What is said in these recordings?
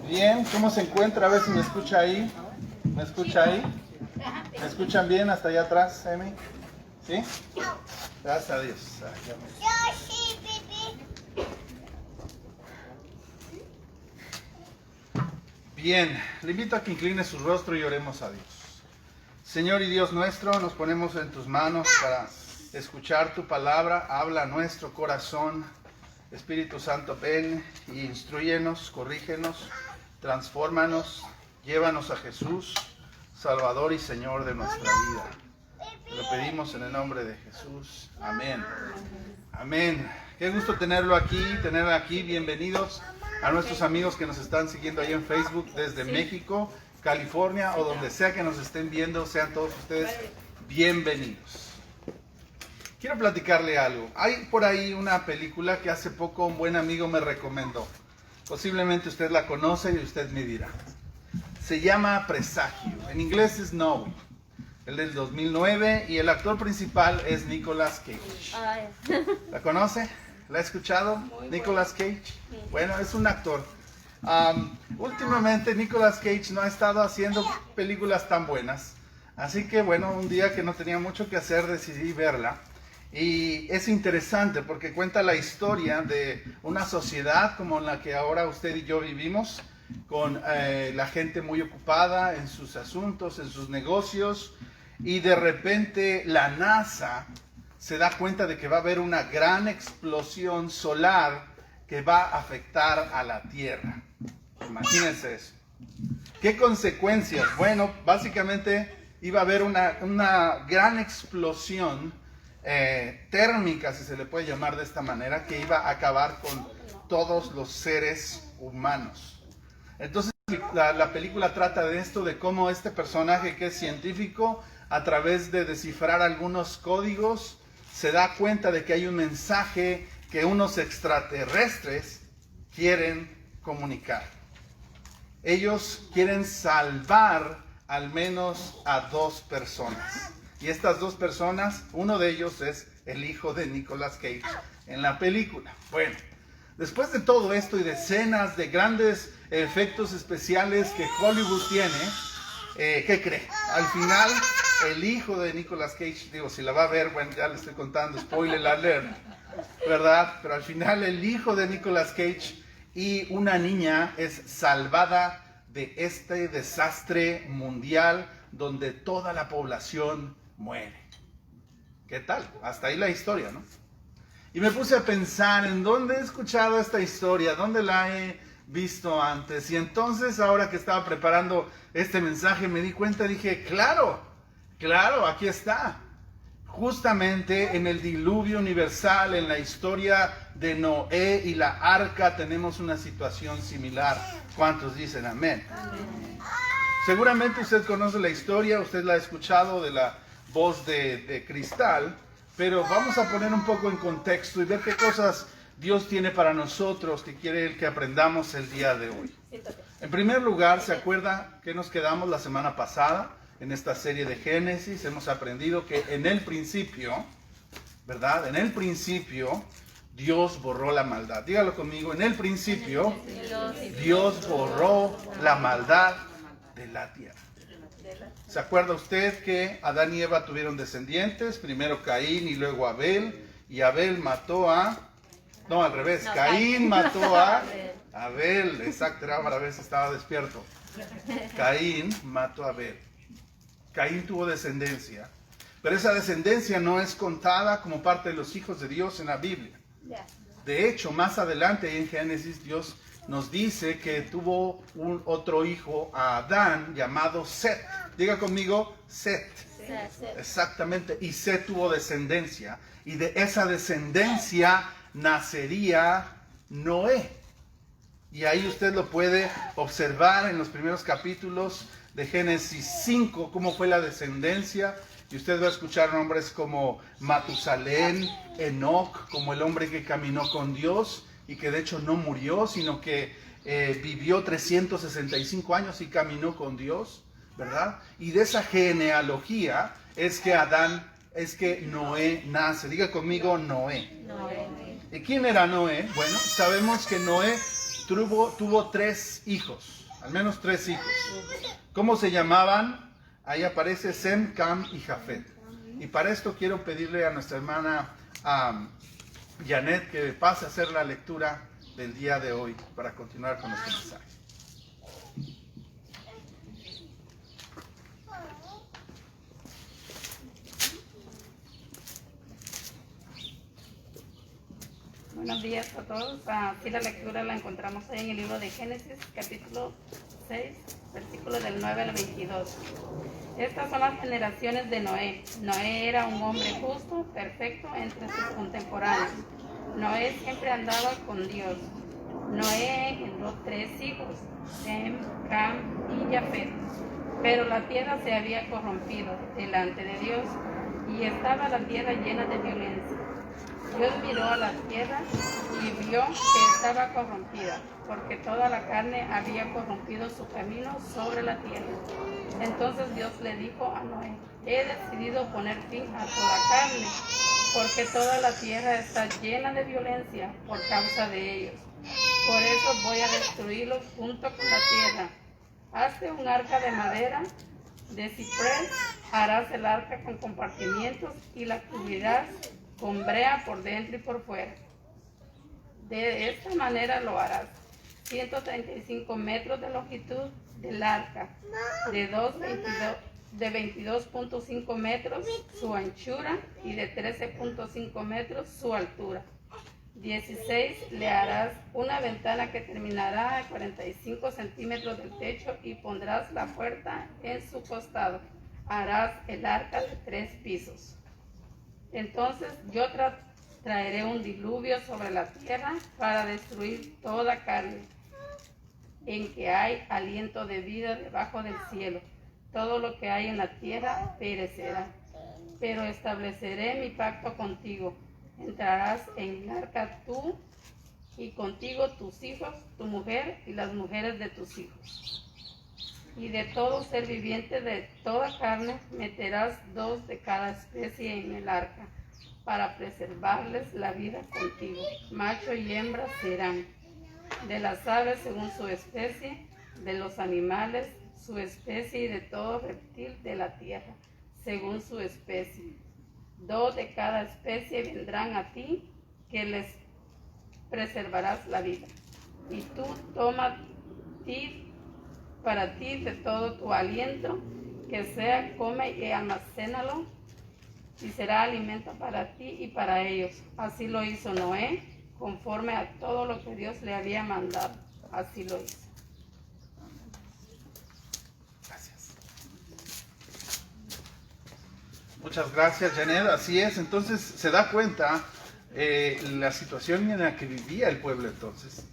Bien, ¿cómo se encuentra? A ver si me escucha ahí. ¿Me escucha ahí? ¿Me escuchan bien hasta allá atrás, Emi? ¿Sí? Gracias a Dios. Bien, le invito a que incline su rostro y oremos a Dios. Señor y Dios nuestro, nos ponemos en tus manos para escuchar tu palabra. Habla a nuestro corazón. Espíritu Santo, ven y instrúyenos, corrígenos, transfórmanos, llévanos a Jesús, Salvador y Señor de nuestra vida. Te lo pedimos en el nombre de Jesús. Amén. Amén. Qué gusto tenerla aquí. Bienvenidos a nuestros amigos que nos están siguiendo ahí en Facebook desde México, California o donde sea que nos estén viendo. Sean todos ustedes bienvenidos. Quiero platicarle algo. Hay por ahí una película que hace poco un buen amigo me recomendó. Posiblemente usted la conoce y usted me dirá. Se llama Presagio. En inglés es Know. El del 2009 y el actor principal es Nicolas Cage. ¿La conoce? ¿La ha escuchado? Nicolas Cage. Bueno, es un actor. Últimamente Nicolas Cage no ha estado haciendo películas tan buenas. Así que bueno, un día que no tenía mucho que hacer decidí verla. Y es interesante porque cuenta la historia de una sociedad como la que ahora usted y yo vivimos, con la gente muy ocupada en sus asuntos, en sus negocios, y de repente la NASA se da cuenta de que va a haber una gran explosión solar que va a afectar a la Tierra. Imagínense eso. ¿Qué consecuencias? Bueno, básicamente iba a haber una gran explosión térmica, si se le puede llamar de esta manera, que iba a acabar con todos los seres humanos. Entonces la película trata de esto, de cómo este personaje que es científico, a través de descifrar algunos códigos, se da cuenta de que hay un mensaje que unos extraterrestres quieren comunicar. Ellos quieren salvar al menos a 2 personas. Y estas 2 personas, uno de ellos es el hijo de Nicolas Cage en la película. Bueno, después de todo esto y decenas de grandes efectos especiales que Hollywood tiene, ¿qué cree? Al final, el hijo de Nicolas Cage, digo, si la va a ver, bueno, ya le estoy contando, spoiler alert, ¿verdad? Pero al final el hijo de Nicolas Cage y una niña es salvada de este desastre mundial donde toda la población muere. ¿Qué tal? Hasta ahí la historia, ¿no? Y me puse a pensar en dónde he escuchado esta historia, dónde la he visto antes. Y entonces, ahora que estaba preparando este mensaje, me di cuenta y dije, claro, aquí está. Justamente en el diluvio universal, en la historia de Noé y la arca, tenemos una situación similar. ¿Cuántos dicen amén? Seguramente usted conoce la historia, usted la ha escuchado de la voz de Cristal, pero vamos a poner un poco en contexto y ver qué cosas Dios tiene para nosotros que quiere Él que aprendamos el día de hoy. En primer lugar, ¿se acuerda que nos quedamos la semana pasada? En esta serie de Génesis hemos aprendido que en el principio, ¿verdad? En el principio Dios borró la maldad. Dígalo conmigo, en el principio Dios borró la maldad de la tierra. ¿Se acuerda usted que Adán y Eva tuvieron descendientes? Primero Caín y luego Abel. Y Abel mató a... No, al revés. Caín mató a Abel. Exacto, era para ver si estaba despierto. Caín mató a Abel. Caín tuvo descendencia. Pero esa descendencia no es contada como parte de los hijos de Dios en la Biblia. De hecho, más adelante en Génesis, Dios nos dice que tuvo un otro hijo a Adán llamado Set. Diga conmigo, Set. Exactamente. Y Set tuvo descendencia. Y de esa descendencia nacería Noé. Y ahí usted lo puede observar en los primeros capítulos de Génesis 5, cómo fue la descendencia. Y usted va a escuchar nombres como Matusalén, Enoc, como el hombre que caminó con Dios y que de hecho no murió, sino que vivió 365 años y caminó con Dios, ¿verdad? Y de esa genealogía es que Noé nace. Diga conmigo, Noé. ¿Y quién era Noé? Bueno, sabemos que Noé tuvo 3 hijos, al menos 3 hijos. ¿Cómo se llamaban? Ahí aparece Sem, Cam y Jafet. Y para esto quiero pedirle a nuestra hermana Janet que pase a hacer la lectura del día de hoy para continuar con nuestro mensaje. Buenos días a todos. Así la lectura la encontramos ahí en el libro de Génesis, capítulo 6, versículos del 9 al 22. Estas son las generaciones de Noé. Noé era un hombre justo, perfecto entre sus contemporáneos. Noé siempre andaba con Dios. Noé engendró 3 hijos, Sem, Cam y Jafet. Pero la tierra se había corrompido delante de Dios y estaba la tierra llena de violencia. Dios miró a la tierra y vio que estaba corrompida, porque toda la carne había corrompido su camino sobre la tierra. Entonces Dios le dijo a Noé: he decidido poner fin a toda carne, porque toda la tierra está llena de violencia por causa de ellos. Por eso voy a destruirlos junto con la tierra. Hazte un arca de madera, de ciprés, harás el arca con compartimientos y la cubrirás con brea por dentro y por fuera. De esta manera lo harás. 135 metros de longitud del arca, de 22.5 metros su anchura y de 13.5 metros su altura. 16 le harás una ventana que terminará a 45 centímetros del techo y pondrás la puerta en su costado. Harás el arca de 3 pisos. Entonces yo traeré un diluvio sobre la tierra para destruir toda carne en que hay aliento de vida debajo del cielo. Todo lo que hay en la tierra perecerá. Pero estableceré mi pacto contigo. Entrarás en el arca tú y contigo tus hijos, tu mujer y las mujeres de tus hijos. Y de todo ser viviente de toda carne meterás 2 de cada especie en el arca, para preservarles la vida contigo. Macho y hembra serán. De las aves según su especie, de los animales su especie y de todo reptil de la tierra según su especie. 2 de cada especie vendrán a ti, que les preservarás la vida. Y tú toma para ti de todo tu aliento, que sea, come y almacénalo, y será alimento para ti y para ellos. Así lo hizo Noé, conforme a todo lo que Dios le había mandado. Así lo hizo. Gracias. Muchas gracias, Janet. Así es. Entonces se da cuenta la situación en la que vivía el pueblo entonces.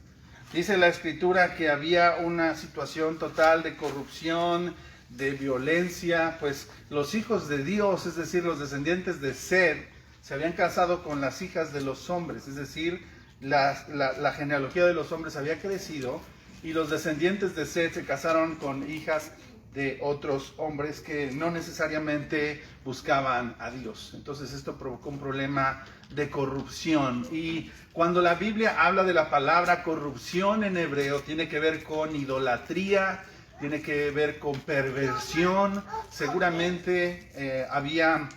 Dice la Escritura que había una situación total de corrupción, de violencia, pues los hijos de Dios, es decir, los descendientes de Seth, se habían casado con las hijas de los hombres, es decir, la genealogía de los hombres había crecido y los descendientes de Seth se casaron con hijas de otros hombres que no necesariamente buscaban a Dios. Entonces esto provocó un problema de corrupción. Y cuando la Biblia habla de la palabra corrupción en hebreo, tiene que ver con idolatría, tiene que ver con perversión. Seguramente había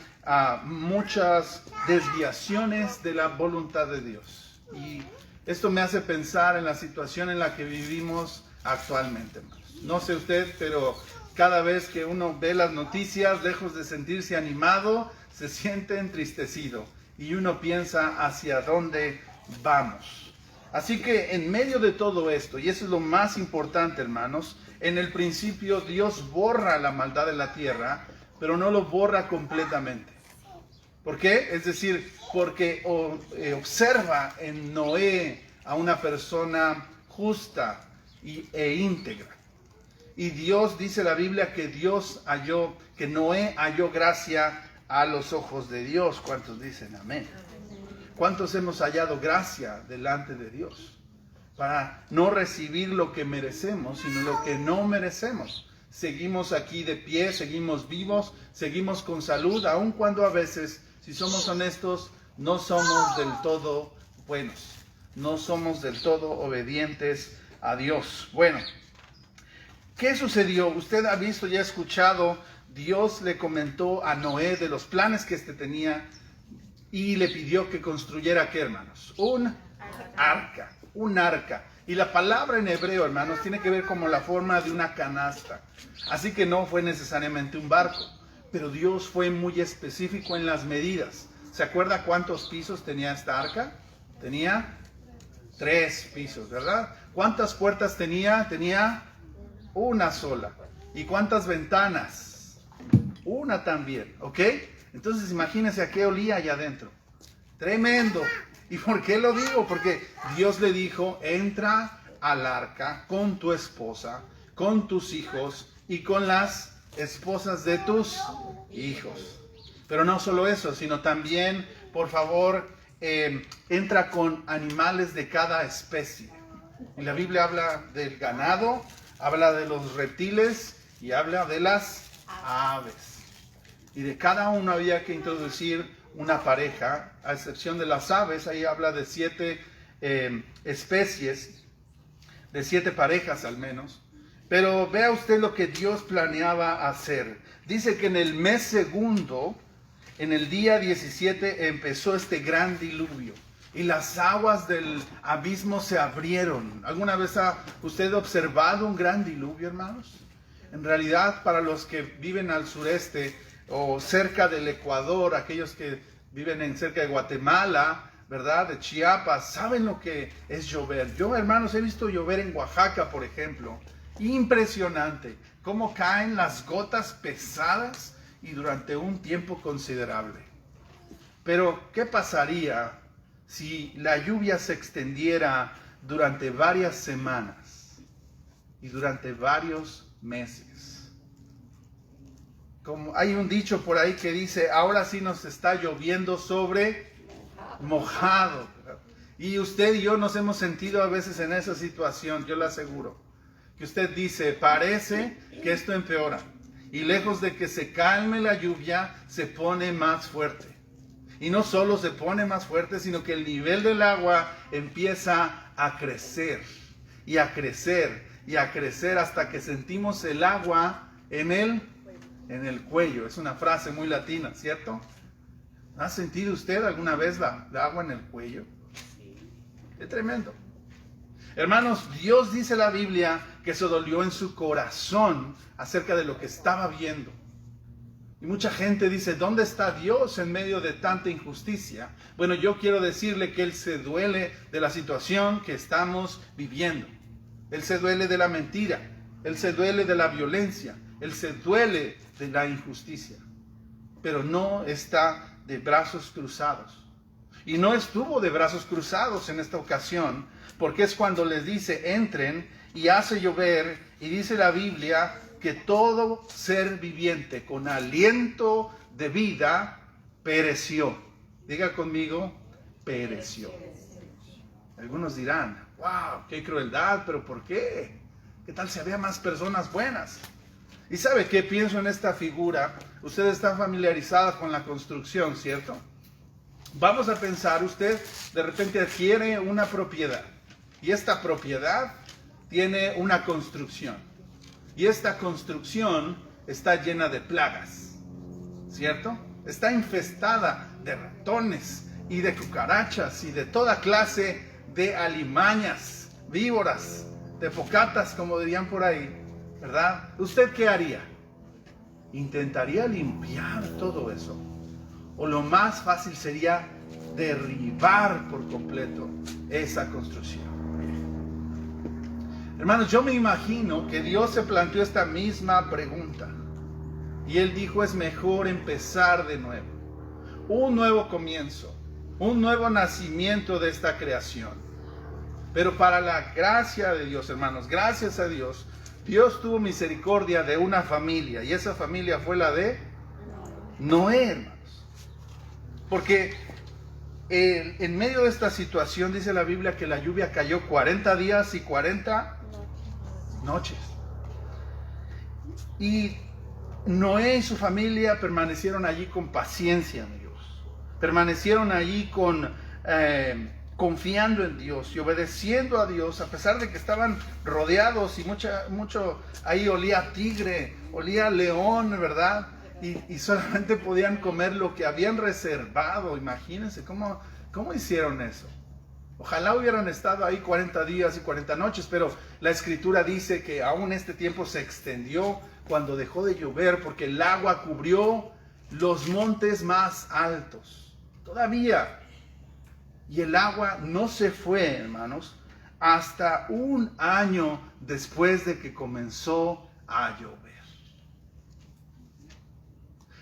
muchas desviaciones de la voluntad de Dios. Y esto me hace pensar en la situación en la que vivimos actualmente, hermanos. No sé usted, pero cada vez que uno ve las noticias, lejos de sentirse animado, se siente entristecido. Y uno piensa hacia dónde vamos. Así que en medio de todo esto, y eso es lo más importante, hermanos, en el principio Dios borra la maldad de la tierra, pero no lo borra completamente. ¿Por qué? Es decir, porque observa en Noé a una persona justa e íntegra. Y Dios, dice la Biblia, que Noé halló gracia a los ojos de Dios. ¿Cuántos dicen amén? ¿Cuántos hemos hallado gracia delante de Dios? Para no recibir lo que merecemos, sino lo que no merecemos. Seguimos aquí de pie, seguimos vivos, seguimos con salud, aun cuando a veces, si somos honestos, no somos del todo buenos. no somos del todo obedientes a Dios. Bueno, ¿qué sucedió? Usted ha visto y ha escuchado, Dios le comentó a Noé de los planes que éste tenía y le pidió que construyera, ¿qué, hermanos? Un arca. Y la palabra en hebreo, hermanos, tiene que ver como la forma de una canasta. Así que no fue necesariamente un barco, pero Dios fue muy específico en las medidas. ¿Se acuerda cuántos pisos tenía esta arca? Tenía 3 pisos, ¿verdad? ¿Cuántas puertas tenía? Tenía una sola. ¿Y cuántas ventanas? Una también, ¿ok? Entonces imagínense a qué olía allá adentro. Tremendo. ¿Y por qué lo digo? Porque Dios le dijo, entra al arca con tu esposa, con tus hijos y con las esposas de tus hijos. Pero no solo eso, sino también, por favor, entra con animales de cada especie. Y la Biblia habla del ganado, habla de los reptiles y habla de las aves. Y de cada uno había que introducir una pareja, a excepción de las aves. Ahí habla de 7 especies, de 7 parejas al menos. Pero vea usted lo que Dios planeaba hacer. Dice que en el mes segundo, en el día 17, empezó este gran diluvio. Y las aguas del abismo se abrieron. ¿Alguna vez ha usted observado un gran diluvio, hermanos? En realidad, para los que viven al sureste o cerca del Ecuador, aquellos que viven cerca de Guatemala, ¿verdad? De Chiapas, saben lo que es llover. Yo, hermanos, he visto llover en Oaxaca, por ejemplo. Impresionante. Cómo caen las gotas pesadas y durante un tiempo considerable. Pero, ¿qué pasaría si la lluvia se extendiera durante varias semanas y durante varios meses? Como hay un dicho por ahí que dice, ahora sí nos está lloviendo sobre mojado. Y usted y yo nos hemos sentido a veces en esa situación, yo le aseguro. Que usted dice, parece que esto empeora. Y lejos de que se calme la lluvia, se pone más fuerte. Y no solo se pone más fuerte, sino que el nivel del agua empieza a crecer. Y a crecer, y a crecer hasta que sentimos el agua en el cuello. Es una frase muy latina, ¿cierto? ¿Ha sentido usted alguna vez la agua en el cuello? Es tremendo. Hermanos, Dios dice en la Biblia que se dolió en su corazón acerca de lo que estaba viendo. Y mucha gente dice, ¿dónde está Dios en medio de tanta injusticia? Bueno, yo quiero decirle que Él se duele de la situación que estamos viviendo. Él se duele de la mentira. Él se duele de la violencia. Él se duele de la injusticia. Pero no está de brazos cruzados. Y no estuvo de brazos cruzados en esta ocasión, porque es cuando les dice, entren y hace llover, y dice la Biblia que todo ser viviente con aliento de vida pereció. Diga conmigo, pereció. Algunos dirán, wow, qué crueldad, pero ¿por qué? ¿Qué tal si había más personas buenas? ¿Y sabe qué pienso en esta figura? Ustedes están familiarizados con la construcción, ¿cierto? Vamos a pensar, usted de repente adquiere una propiedad y esta propiedad tiene una construcción y esta construcción está llena de plagas, ¿cierto? Está infestada de ratones y de cucarachas y de toda clase de alimañas, víboras, de pocatas, como dirían por ahí, ¿verdad? ¿Usted qué haría? ¿Intentaría limpiar todo eso? ¿O lo más fácil sería derribar por completo esa construcción? Hermanos, yo me imagino que Dios se planteó esta misma pregunta. Y Él dijo, es mejor empezar de nuevo. Un nuevo comienzo. Un nuevo nacimiento de esta creación. Pero para la gracia de Dios, hermanos, gracias a Dios, Dios tuvo misericordia de una familia. Y esa familia fue la de Noé, hermanos. Porque en medio de esta situación dice la Biblia que la lluvia cayó 40 días y 40 noches. Y Noé y su familia permanecieron allí con paciencia, amigos. Permanecieron allí con confiando en Dios y obedeciendo a Dios, a pesar de que estaban rodeados y mucho ahí olía a tigre, olía a león, ¿verdad? Y solamente podían comer lo que habían reservado. Imagínense cómo hicieron eso. Ojalá hubieran estado ahí 40 días y 40 noches, pero la Escritura dice que aún este tiempo se extendió cuando dejó de llover, porque el agua cubrió los montes más altos. Todavía. Y el agua no se fue, hermanos, hasta un año después de que comenzó a llover.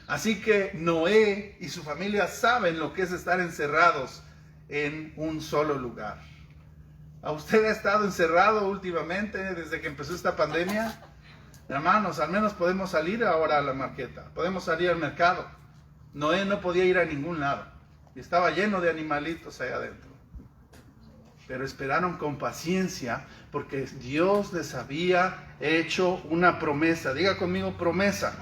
Así que Noé y su familia saben lo que es estar encerrados en un solo lugar. ¿A usted ha estado encerrado últimamente desde que empezó esta pandemia? Hermanos, al menos podemos salir ahora a la marqueta, podemos salir al mercado. Noé no podía ir a ningún lado y estaba lleno de animalitos allá adentro. Pero esperaron con paciencia porque Dios les había hecho una promesa. Diga conmigo, promesa.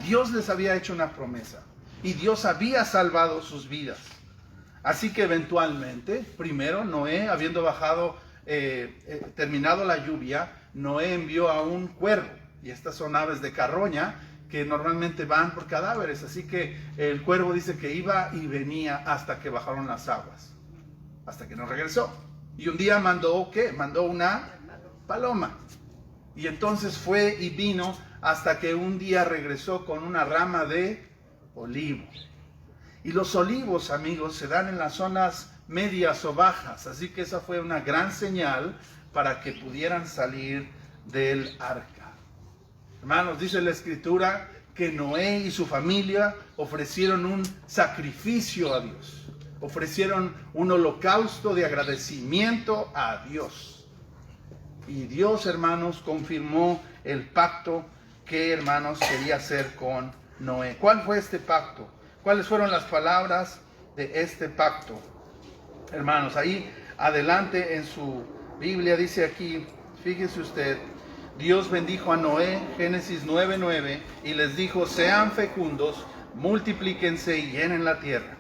Dios les había hecho una promesa y Dios había salvado sus vidas. Así que eventualmente, primero Noé, habiendo terminado la lluvia, Noé envió a un cuervo, y estas son aves de carroña que normalmente van por cadáveres, así que el cuervo dice que iba y venía hasta que bajaron las aguas, hasta que no regresó. Y un día mandó, ¿qué? Mandó una paloma, y entonces fue y vino hasta que un día regresó con una rama de olivo. Y los olivos, amigos, se dan en las zonas medias o bajas, así que esa fue una gran señal para que pudieran salir del arca. Hermanos, dice la Escritura que Noé y su familia ofrecieron un sacrificio a Dios, ofrecieron un holocausto de agradecimiento a Dios. Y Dios, hermanos, confirmó el pacto que, hermanos, quería hacer con Noé. ¿Cuál fue este pacto? ¿Cuáles fueron las palabras de este pacto? Hermanos, ahí adelante en su Biblia dice aquí, fíjese usted, Dios bendijo a Noé, Génesis 9:9, y les dijo, sean fecundos, multiplíquense y llenen la tierra.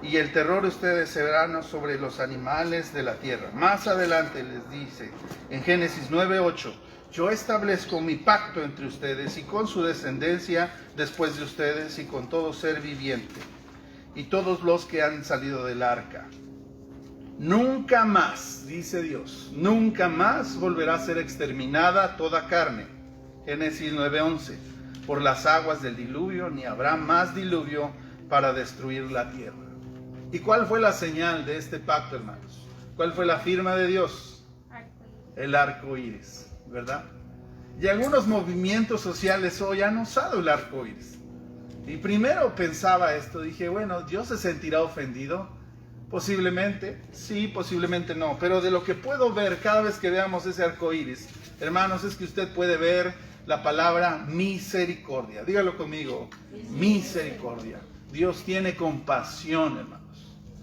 Y el terror de ustedes será sobre los animales de la tierra. Más adelante les dice, en Génesis 9:8, yo establezco mi pacto entre ustedes y con su descendencia después de ustedes y con todo ser viviente y todos los que han salido del arca. Nunca más, dice Dios, nunca más volverá a ser exterminada toda carne. Génesis 9:11, por las aguas del diluvio, ni habrá más diluvio para destruir la tierra. ¿Y cuál fue la señal de este pacto, hermanos? ¿Cuál fue la firma de Dios? El arco iris, ¿verdad? Y algunos movimientos sociales hoy han usado el arco iris. Y primero pensaba esto, dije, bueno, ¿Dios se sentirá ofendido? Posiblemente, sí, posiblemente no. Pero de lo que puedo ver cada vez que veamos ese arco iris, hermanos, es que usted puede ver la palabra misericordia. Dígalo conmigo, misericordia. Dios tiene compasión, hermanos.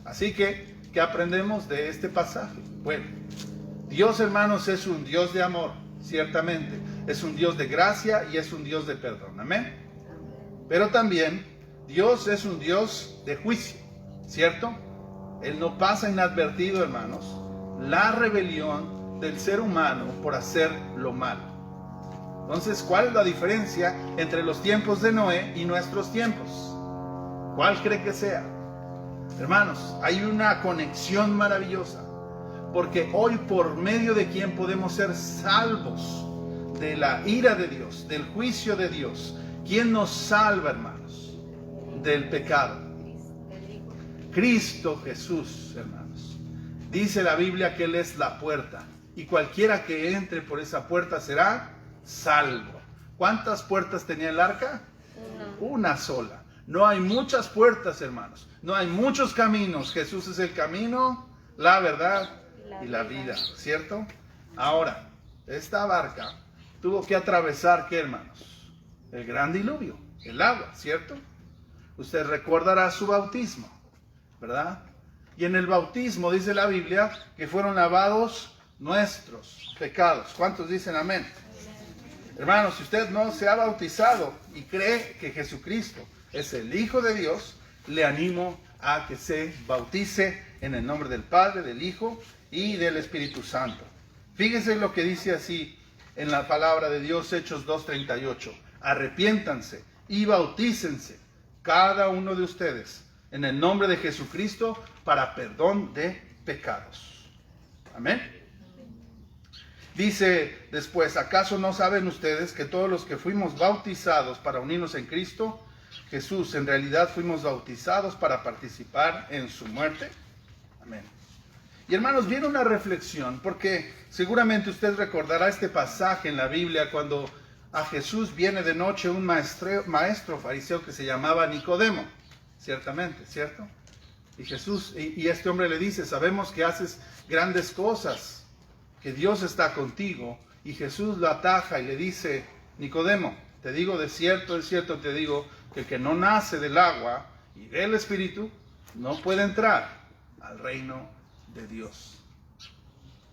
Así que, ¿qué aprendemos de este pasaje? Bueno, Dios, hermanos, es un Dios de amor, ciertamente. Es un Dios de gracia y es un Dios de perdón. Amén. Pero también, Dios es un Dios de juicio, ¿cierto? Él no pasa inadvertido, hermanos, la rebelión del ser humano por hacer lo malo. Entonces, ¿cuál es la diferencia entre los tiempos de Noé y nuestros tiempos? ¿Cuál cree que sea? Hermanos, hay una conexión maravillosa, porque hoy por medio de quién podemos ser salvos de la ira de Dios, del juicio de Dios. ¿Quién nos salva, hermanos, del pecado? Cristo Jesús, hermanos. Dice la Biblia que Él es la puerta, y cualquiera que entre por esa puerta será salvo. ¿Cuántas puertas tenía el arca? Una sola. No hay muchas puertas, hermanos. No hay muchos caminos. Jesús es el camino, la verdad y la vida, ¿cierto? Ahora, esta barca tuvo que atravesar, ¿qué, hermanos? El gran diluvio, el agua, ¿cierto? Usted recordará su bautismo, ¿verdad? Y en el bautismo dice la Biblia que fueron lavados nuestros pecados. ¿Cuántos dicen amén? Hermanos, si usted no se ha bautizado y cree que Jesucristo es el Hijo de Dios, le animo a que se bautice en el nombre del Padre, del Hijo y del Espíritu Santo. Fíjense lo que dice así en la palabra de Dios, Hechos 2:38. Arrepiéntanse y bautícense cada uno de ustedes en el nombre de Jesucristo para perdón de pecados. Amén. Dice después, ¿acaso no saben ustedes que todos los que fuimos bautizados para unirnos en Cristo Jesús, en realidad fuimos bautizados para participar en su muerte? Amén. Y hermanos, viene una reflexión, porque seguramente usted recordará este pasaje en la Biblia cuando a Jesús viene de noche un maestro fariseo que se llamaba Nicodemo, ciertamente, ¿cierto? Y Jesús, y este hombre le dice, sabemos que haces grandes cosas, que Dios está contigo. Y Jesús lo ataja y le dice, Nicodemo, te digo de cierto te digo, que el que no nace del agua y del Espíritu no puede entrar al reino de Dios.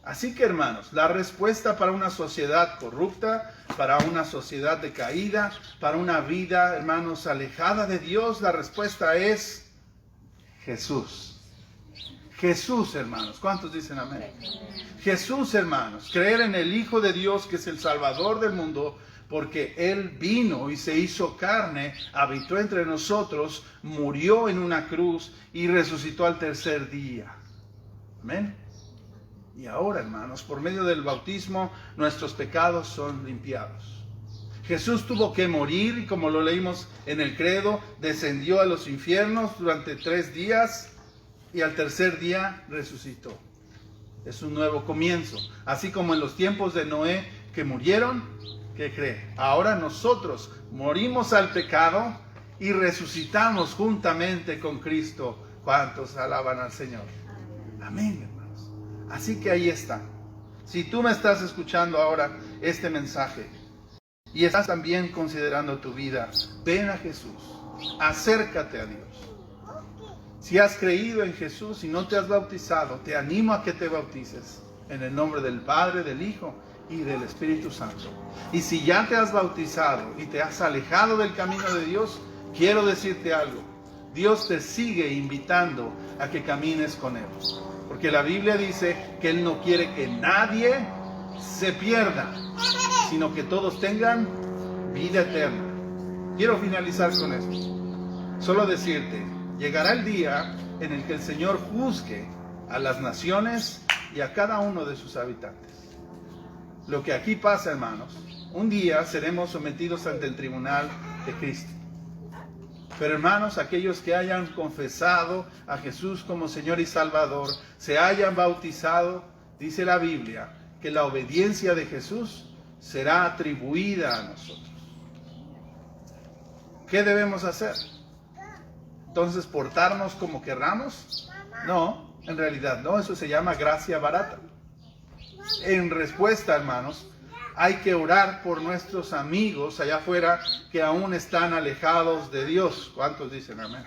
Así que, hermanos, la respuesta para una sociedad corrupta, para una sociedad decaída, para una vida, hermanos, alejada de Dios, la respuesta es Jesús. Jesús, hermanos. ¿Cuántos dicen amén? Jesús, hermanos. Creer en el Hijo de Dios, que es el Salvador del mundo, porque Él vino y se hizo carne, habitó entre nosotros, murió en una cruz y resucitó al tercer día. Amén. Y ahora, hermanos, por medio del bautismo, nuestros pecados son limpiados. Jesús tuvo que morir y, como lo leímos en el credo, descendió a los infiernos durante 3 días y al tercer día resucitó. Es un nuevo comienzo. Así como en los tiempos de Noé, que murieron, ¿qué cree? Ahora nosotros morimos al pecado y resucitamos juntamente con Cristo. ¿Cuántos alaban al Señor? Amén, hermanos. Así que ahí está. Si tú me estás escuchando ahora este mensaje y estás también considerando tu vida, ven a Jesús, acércate a Dios. Si has creído en Jesús y no te has bautizado, te animo a que te bautices en el nombre del Padre, del Hijo y del Espíritu Santo. Y si ya te has bautizado y te has alejado del camino de Dios, quiero decirte algo. Dios te sigue invitando a que camines con Él. Porque la Biblia dice que Él no quiere que nadie se pierda, sino que todos tengan vida eterna. Quiero finalizar con esto. Solo decirte, llegará el día en el que el Señor juzgue a las naciones y a cada uno de sus habitantes. Lo que aquí pasa, hermanos, un día seremos sometidos ante el tribunal de Cristo. Pero, hermanos, aquellos que hayan confesado a Jesús como Señor y Salvador, se hayan bautizado, dice la Biblia, que la obediencia de Jesús será atribuida a nosotros. ¿Qué debemos hacer? Entonces, ¿portarnos como querramos? No, en realidad no, eso se llama gracia barata. En respuesta, hermanos, hay que orar por nuestros amigos allá afuera que aún están alejados de Dios. ¿Cuántos dicen amén?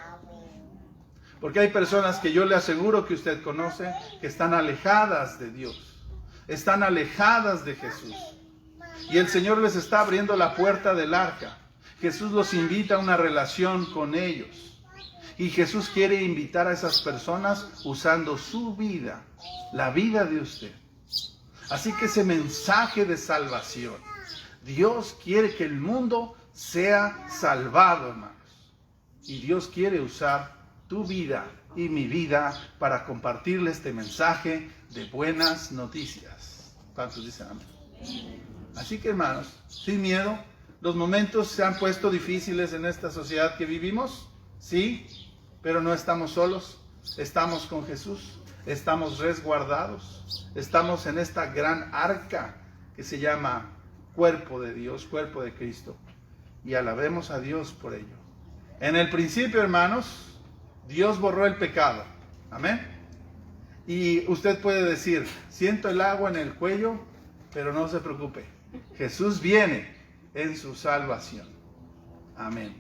Porque hay personas que yo le aseguro que usted conoce que están alejadas de Dios, están alejadas de Jesús. Y el Señor les está abriendo la puerta del arca. Jesús los invita a una relación con ellos. Y Jesús quiere invitar a esas personas usando su vida, la vida de usted. Así que ese mensaje de salvación, Dios quiere que el mundo sea salvado, hermanos. Y Dios quiere usar tu vida y mi vida para compartirle este mensaje de buenas noticias. ¿Cuántos dicen amén? Así que, hermanos, sin miedo, los momentos se han puesto difíciles en esta sociedad que vivimos, sí, pero no estamos solos, estamos con Jesús. Estamos resguardados, estamos en esta gran arca que se llama cuerpo de Dios, cuerpo de Cristo, y alabemos a Dios por ello. En el principio, hermanos, Dios borró el pecado, amén. Y usted puede decir, siento el agua en el cuello, pero no se preocupe, Jesús viene en su salvación, amén.